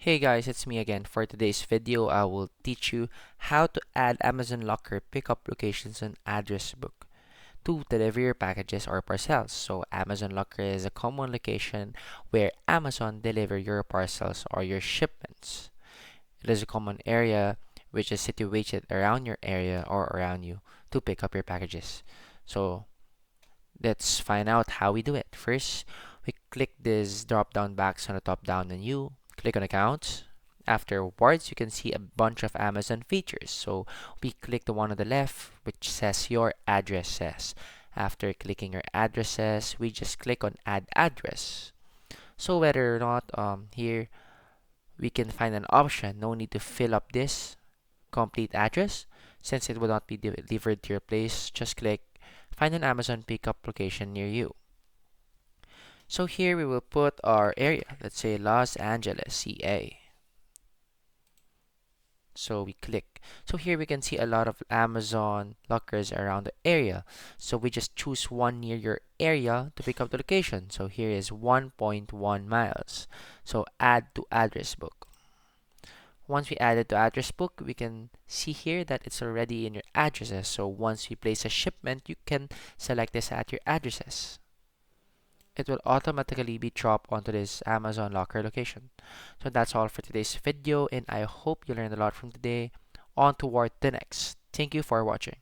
Hey guys, it's me again. For today's video, I will teach you how to add Amazon Locker pickup locations and address book to deliver your packages or parcels. So Amazon Locker is a common location where Amazon deliver your parcels or your shipments. It is a common area which is situated around your area or around you to pick up your packages. So let's find out how we do it. First, we click this drop down box on the top down menu, click on accounts. Afterwards, you can see a bunch of Amazon features. So we click the one on the left, which says your addresses. After clicking your addresses, we just click on add address. So whether or not here we can find an option, no need to fill up this complete address since it will not be delivered to your place. Just click find an Amazon pickup location near you. So here we will put our area, let's say Los Angeles, CA. So we click. So here we can see a lot of Amazon lockers around the area. So we just choose one near your area to pick up the location. So here is 1.1 miles. So add to address book. Once we add it to address book, we can see here that it's already in your addresses. So once we place a shipment, you can select this at your addresses. It will automatically be dropped onto this Amazon Locker location. So that's all for today's video, and I hope you learned a lot from today. On toward the next. Thank you for watching.